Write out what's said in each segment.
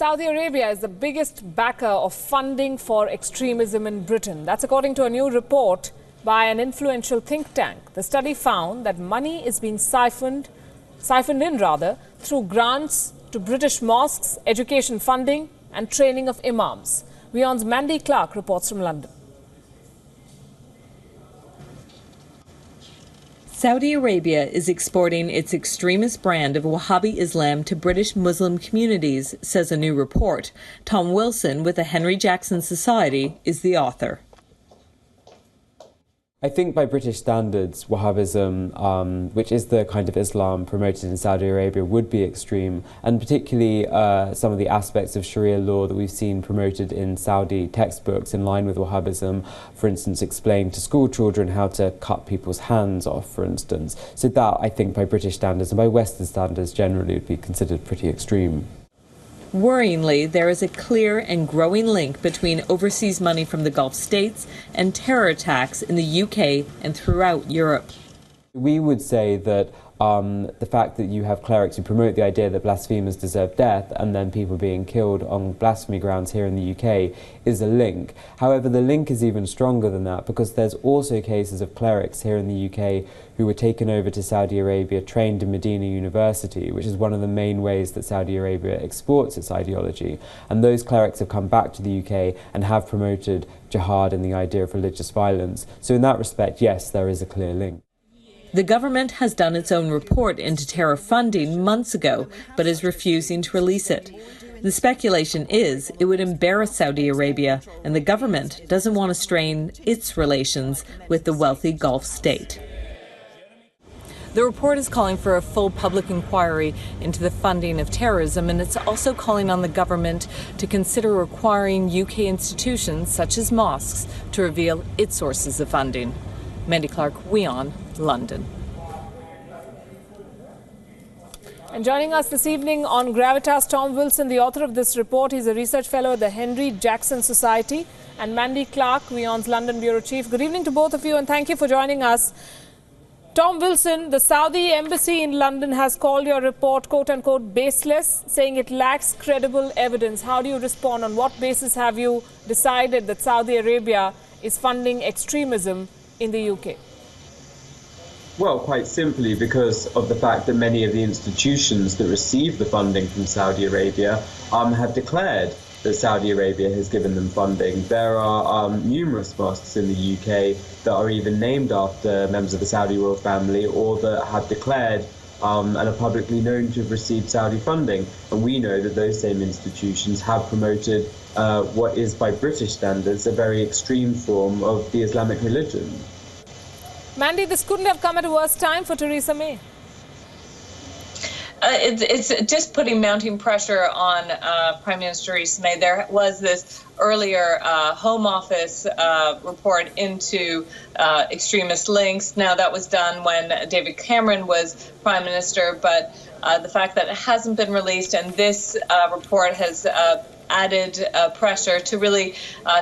Saudi Arabia is the biggest backer of funding for extremism in Britain. That's according to a new report by an influential think tank. The study found that money is being siphoned in through grants to British mosques, education funding and training of imams. WION's Mandy Clarke reports from London. Saudi Arabia is exporting its extremist brand of Wahhabi Islam to British Muslim communities, says a new report. Tom Wilson with the Henry Jackson Society is the author. I think by British standards, Wahhabism, which is the kind of Islam promoted in Saudi Arabia, would be extreme, and particularly some of the aspects of Sharia law that we've seen promoted in Saudi textbooks in line with Wahhabism, for instance, explain to school children how to cut people's hands off, for instance. So that, I think, by British standards and by Western standards generally would be considered pretty extreme. Worryingly, there is a clear and growing link between overseas money from the Gulf states and terror attacks in the UK and throughout Europe. We would say that the fact that you have clerics who promote the idea that blasphemers deserve death and then people being killed on blasphemy grounds here in the UK is a link. However, the link is even stronger than that because there's also cases of clerics here in the UK who were taken over to Saudi Arabia, trained in Medina University, which is one of the main ways that Saudi Arabia exports its ideology. And those clerics have come back to the UK and have promoted jihad and the idea of religious violence. So in that respect, yes, there is a clear link. The government has done its own report into terror funding months ago, but is refusing to release it. The speculation is it would embarrass Saudi Arabia, and the government doesn't want to strain its relations with the wealthy Gulf state. The report is calling for a full public inquiry into the funding of terrorism, and it's also calling on the government to consider requiring UK institutions, such as mosques, to reveal its sources of funding. Mandy Clarke, WION, London. And joining us this evening on Gravitas, Tom Wilson, the author of this report. He's a research fellow at the Henry Jackson Society. And Mandy Clarke, WION's London Bureau Chief. Good evening to both of you and thank you for joining us. Tom Wilson, the Saudi embassy in London has called your report, quote-unquote, baseless, saying it lacks credible evidence. How do you respond? On what basis have you decided that Saudi Arabia is funding extremism in the UK? Well, quite simply because of the fact that many of the institutions that receive the funding from Saudi Arabia have declared that Saudi Arabia has given them funding. There are numerous mosques in the UK that are even named after members of the Saudi royal family or that have declared and are publicly known to have received Saudi funding. And we know that those same institutions have promoted what is, by British standards, a very extreme form of the Islamic religion. Mandy, this couldn't have come at a worse time for Theresa May. It's just putting mounting pressure on Prime Minister Theresa May. There was this earlier Home Office report into extremist links. Now, that was done when David Cameron was Prime Minister, but the fact that it hasn't been released and this report has added pressure to really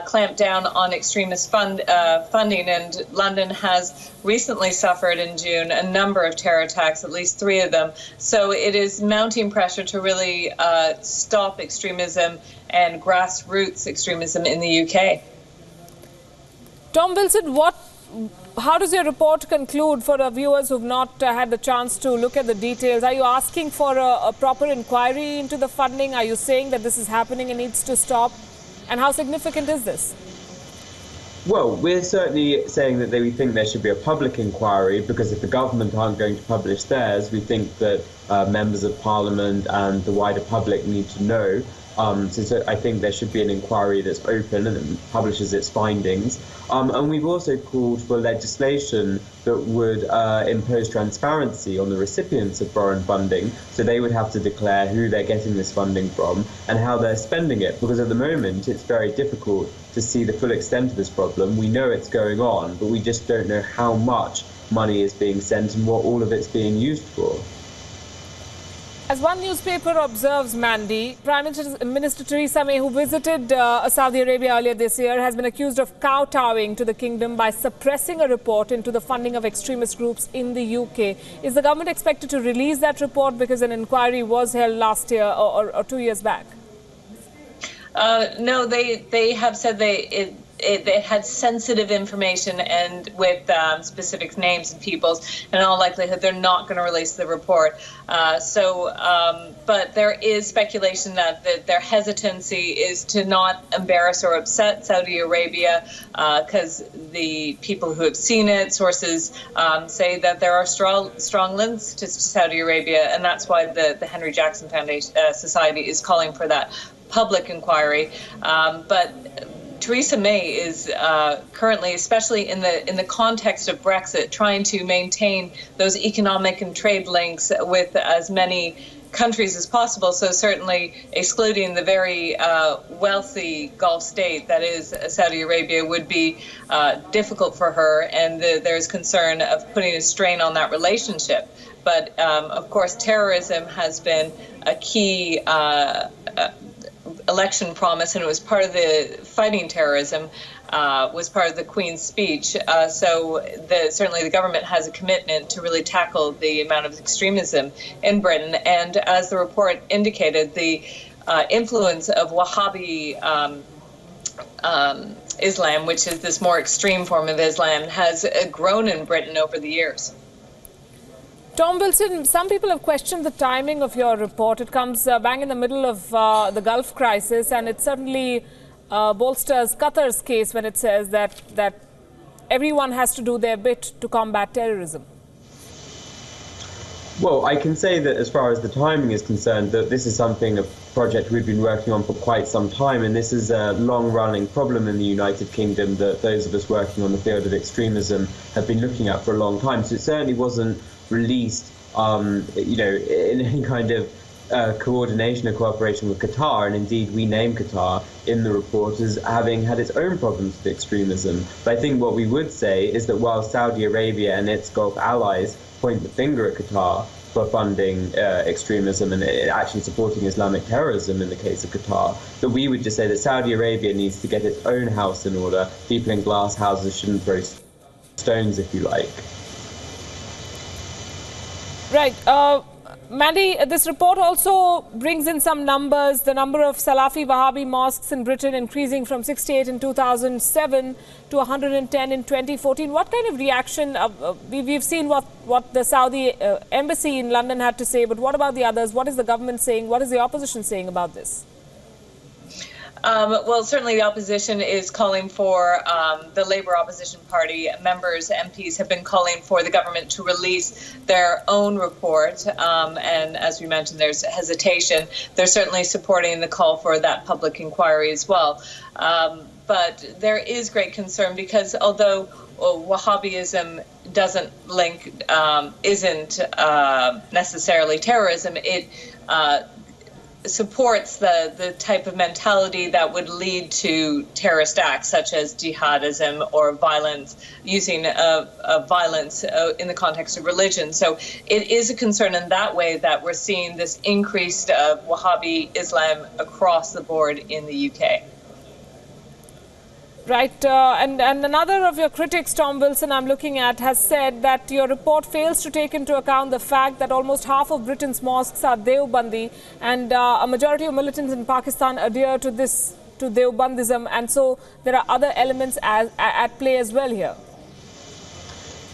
clamp down on extremist funding. And London has recently suffered in June a number of terror attacks, at least 3 of them. So it is mounting pressure to really stop extremism and grassroots extremism in the UK. Tom Wilson, how does your report conclude for the viewers who've not had the chance to look at the details? Are you asking for a proper inquiry into the funding? Are you saying that this is happening and needs to stop? And how significant is this? Well, we're certainly saying that we think there should be a public inquiry, because if the government aren't going to publish theirs, we think that members of Parliament and the wider public need to know. So I think there should be an inquiry that's open and publishes its findings. And we've also called for legislation that would impose transparency on the recipients of foreign funding, so they would have to declare who they're getting this funding from and how they're spending it, because at the moment it's very difficult to see the full extent of this problem. We know it's going on, but we just don't know how much money is being sent and what all of it's being used for. As one newspaper observes, Mandy, Prime Minister Theresa May, who visited Saudi Arabia earlier this year, has been accused of kowtowing to the kingdom by suppressing a report into the funding of extremist groups in the UK. Is the government expected to release that report because an inquiry was held last year or 2 years back? No, they have said it had sensitive information and with specific names and peoples, and in all likelihood they're not going to release the report. But there is speculation that their hesitancy is to not embarrass or upset Saudi Arabia, because the people who have seen it, sources say that there are strong links to Saudi Arabia, and that's why the Henry Jackson Foundation Society is calling for that public inquiry. But Theresa May is currently, especially in the context of Brexit, trying to maintain those economic and trade links with as many countries as possible. So certainly excluding the very wealthy Gulf state that is Saudi Arabia would be difficult for her, and there's concern of putting a strain on that relationship. But of course, terrorism has been a key election promise, and it was part of the fighting terrorism, was part of the Queen's speech. Certainly the government has a commitment to really tackle the amount of extremism in Britain. And as the report indicated, the influence of Wahhabi Islam, which is this more extreme form of Islam, has grown in Britain over the years. Tom Wilson, some people have questioned the timing of your report. It comes bang in the middle of the Gulf crisis, and it certainly bolsters Qatar's case when it says that everyone has to do their bit to combat terrorism. Well, I can say that as far as the timing is concerned, that this is a project we've been working on for quite some time, and this is a long-running problem in the United Kingdom that those of us working on the field of extremism have been looking at for a long time. So it certainly wasn't released, in any kind of coordination or cooperation with Qatar, and indeed we name Qatar in the report as having had its own problems with extremism. But I think what we would say is that while Saudi Arabia and its Gulf allies point the finger at Qatar for funding extremism and actually supporting Islamic terrorism in the case of Qatar, that we would just say that Saudi Arabia needs to get its own house in order. People in glass houses shouldn't throw stones, if you like. Right. Mandy, this report also brings in some numbers. The number of Salafi Wahhabi mosques in Britain increasing from 68 in 2007 to 110 in 2014. What kind of reaction? We've seen what the Saudi embassy in London had to say, but what about the others? What is the government saying? What is the opposition saying about this? Well, certainly the opposition is calling for, the Labour opposition party members, MPs, have been calling for the government to release their own report. And as we mentioned, there's hesitation. They're certainly supporting the call for that public inquiry as well. But there is great concern because although Wahhabism isn't necessarily terrorism, it supports the type of mentality that would lead to terrorist acts such as jihadism or violence, using violence in the context of religion. So it is a concern in that way that we're seeing this increased Wahhabi Islam across the board in the UK. Right, and another of your critics, Tom Wilson, I'm looking at, has said that your report fails to take into account the fact that almost half of Britain's mosques are Deobandi, and a majority of militants in Pakistan adhere to Deobandism, and so there are other elements at play as well here.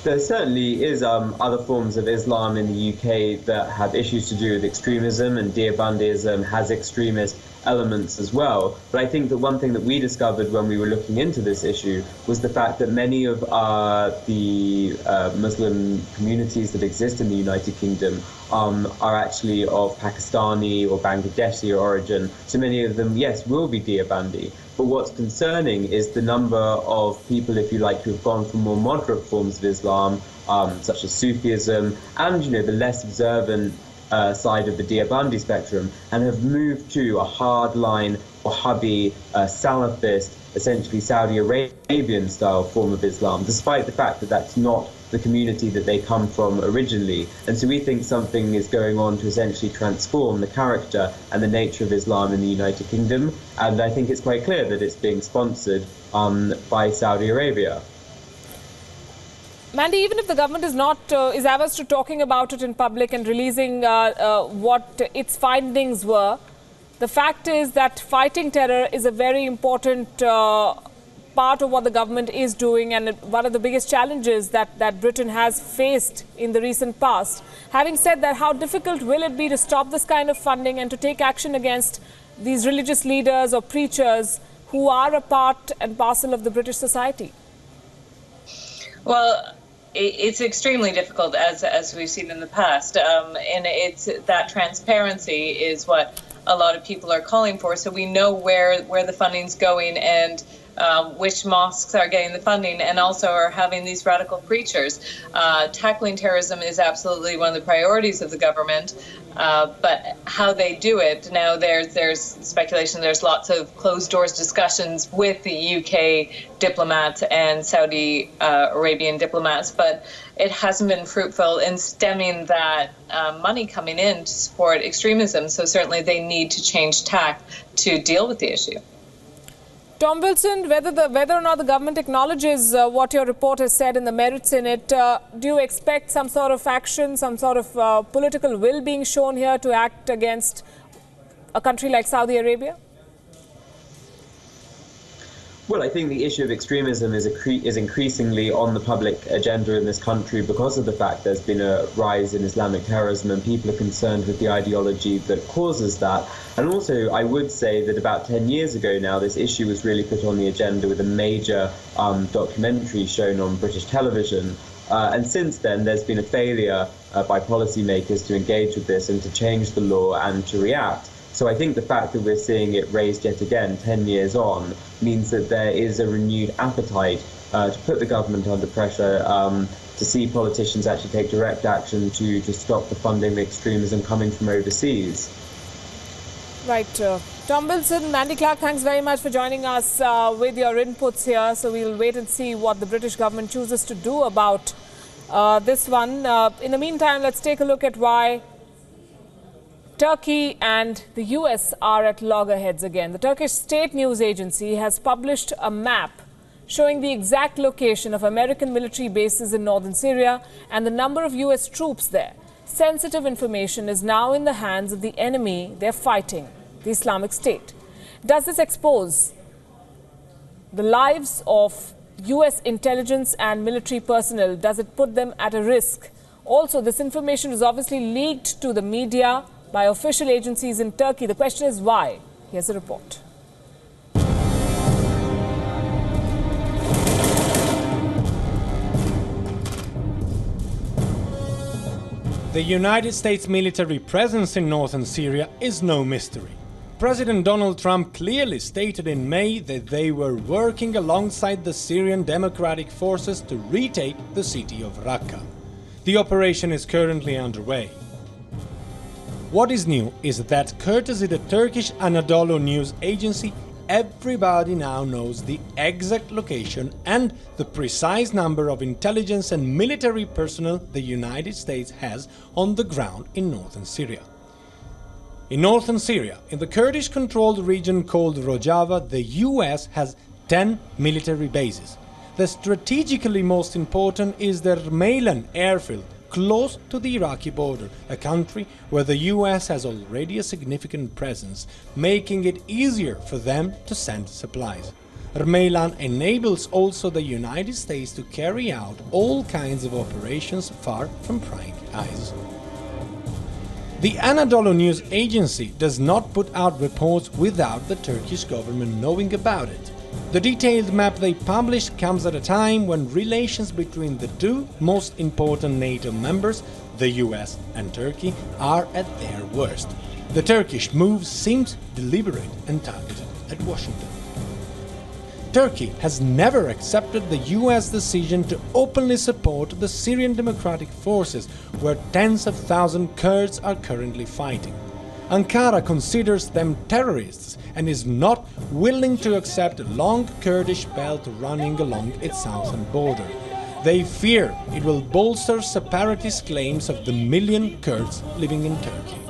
There certainly is other forms of Islam in the UK that have issues to do with extremism, and Deobandism has extremist elements as well. But I think that one thing that we discovered when we were looking into this issue was the fact that many of the Muslim communities that exist in the United Kingdom are actually of Pakistani or Bangladeshi origin. So many of them, yes, will be Deobandi. But what's concerning is the number of people, if you like, who have gone from more moderate forms of Islam, such as Sufism, and the less observant side of the Deobandi spectrum, and have moved to a hardline Wahhabi, Salafist, essentially Saudi Arabian style form of Islam, despite the fact that that's not the community that they come from originally. And so we think something is going on to essentially transform the character and the nature of Islam in the United Kingdom. And I think it's quite clear that it's being sponsored by Saudi Arabia. Mandy, even if the government is averse to talking about it in public and releasing what its findings were, the fact is that fighting terror is a very important part of what the government is doing, and one of the biggest challenges that Britain has faced in the recent past. Having said that, how difficult will it be to stop this kind of funding and to take action against these religious leaders or preachers who are a part and parcel of the British society? Well, it's extremely difficult, as we've seen in the past, and it's that transparency is what a lot of people are calling for, so we know where the funding's going and which mosques are getting the funding, and also are having these radical preachers. Tackling terrorism is absolutely one of the priorities of the government, but how they do it, now there's speculation, there's lots of closed doors discussions with the UK diplomats and Saudi Arabian diplomats, but it hasn't been fruitful in stemming that money coming in to support extremism, so certainly they need to change tack to deal with the issue. Tom Wilson, whether or not the government acknowledges what your report has said and the merits in it, do you expect some sort of action, some sort of political will being shown here to act against a country like Saudi Arabia? Well, I think the issue of extremism is increasingly on the public agenda in this country because of the fact there's been a rise in Islamic terrorism, and people are concerned with the ideology that causes that. And also, I would say that about 10 years ago now, this issue was really put on the agenda with a major documentary shown on British television. And since then, there's been a failure by policymakers to engage with this and to change the law and to react. So I think the fact that we're seeing it raised yet again 10 years on means that there is a renewed appetite to put the government under pressure, to see politicians actually take direct action to stop the funding of extremism coming from overseas. Right. Tom Wilson, Mandy Clarke, thanks very much for joining us with your inputs here. So we'll wait and see what the British government chooses to do about this one. In the meantime, let's take a look at why Turkey and the US are at loggerheads again. The Turkish state news agency has published a map showing the exact location of American military bases in northern Syria and the number of US troops there. Sensitive information is now in the hands of the enemy they're fighting, the Islamic State. Does this expose the lives of US intelligence and military personnel? Does it put them at a risk? Also, this information was obviously leaked to the media by official agencies in Turkey. The question is why? Here's a report. The United States military presence in northern Syria is no mystery. President Donald Trump clearly stated in May that they were working alongside the Syrian Democratic Forces to retake the city of Raqqa. The operation is currently underway. What is new is that, courtesy the Turkish Anadolu news agency, everybody now knows the exact location and the precise number of intelligence and military personnel the United States has on the ground in northern Syria. In northern Syria, in the Kurdish-controlled region called Rojava, the US has 10 military bases. The strategically most important is the Rmeylan airfield, close to the Iraqi border, a country where the US has already a significant presence, making it easier for them to send supplies. Rmeylan enables also the United States to carry out all kinds of operations far from prying eyes. The Anadolu news agency does not put out reports without the Turkish government knowing about it. The detailed map they published comes at a time when relations between the two most important NATO members, the US and Turkey, are at their worst. The Turkish move seems deliberate and targeted at Washington. Turkey has never accepted the US decision to openly support the Syrian Democratic Forces, where tens of thousands of Kurds are currently fighting. Ankara considers them terrorists and is not willing to accept a long Kurdish belt running along its southern border. They fear it will bolster separatist claims of the million Kurds living in Turkey.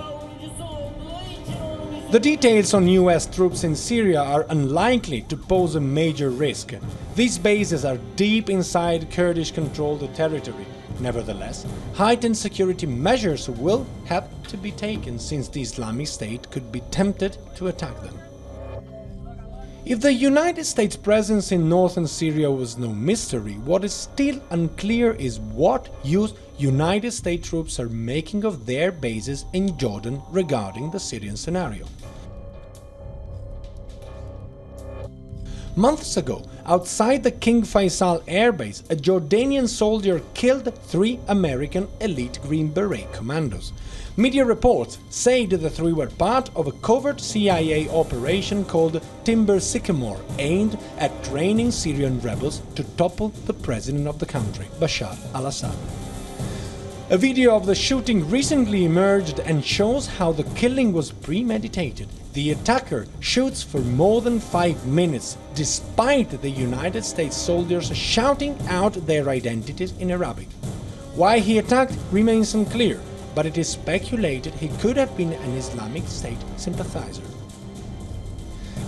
The details on US troops in Syria are unlikely to pose a major risk. These bases are deep inside Kurdish-controlled territory. Nevertheless, heightened security measures will have to be taken since the Islamic State could be tempted to attack them. If the United States' presence in northern Syria was no mystery, what is still unclear is what use United States troops are making of their bases in Jordan regarding the Syrian scenario. Months ago, outside the King Faisal airbase, a Jordanian soldier killed 3 American elite Green Beret commandos. Media reports say that the 3 were part of a covert CIA operation called Timber Sycamore, aimed at training Syrian rebels to topple the president of the country, Bashar al-Assad. A video of the shooting recently emerged and shows how the killing was premeditated. The attacker shoots for more than 5 minutes, despite the United States soldiers shouting out their identities in Arabic. Why he attacked remains unclear, but it is speculated he could have been an Islamic State sympathizer.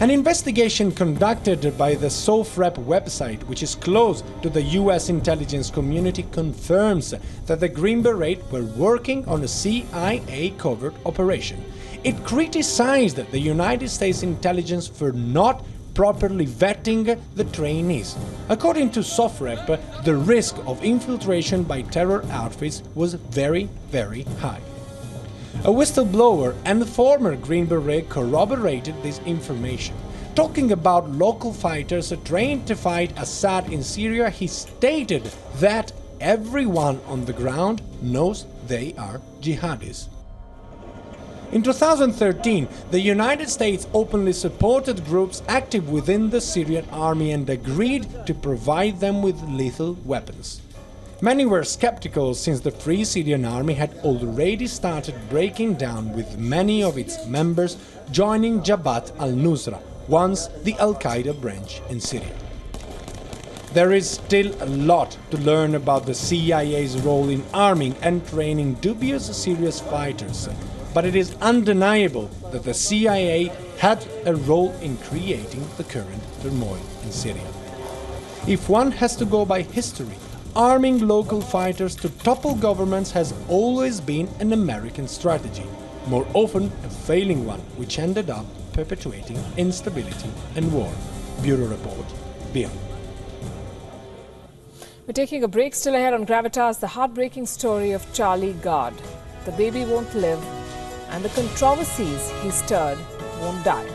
An investigation conducted by the SOFREP website, which is close to the US intelligence community, confirms that the Green Beret were working on a CIA covert operation. It criticized the United States intelligence for not properly vetting the trainees. According to SOFREP, the risk of infiltration by terror outfits was very, very high. A whistleblower and former Green Beret corroborated this information. Talking about local fighters trained to fight Assad in Syria, he stated that everyone on the ground knows they are jihadis. In 2013, the United States openly supported groups active within the Syrian army and agreed to provide them with lethal weapons. Many were skeptical since the Free Syrian Army had already started breaking down, with many of its members joining Jabhat al-Nusra, once the Al-Qaeda branch in Syria. There is still a lot to learn about the CIA's role in arming and training dubious Syria's fighters, but it is undeniable that the CIA had a role in creating the current turmoil in Syria. If one has to go by history, arming local fighters to topple governments has always been an American strategy, more often a failing one, which ended up perpetuating instability and war. Bureau Report, WION. We're taking a break. Still ahead on Gravitas, the heartbreaking story of Charlie Gard. The baby won't live, and the controversies he stirred won't die.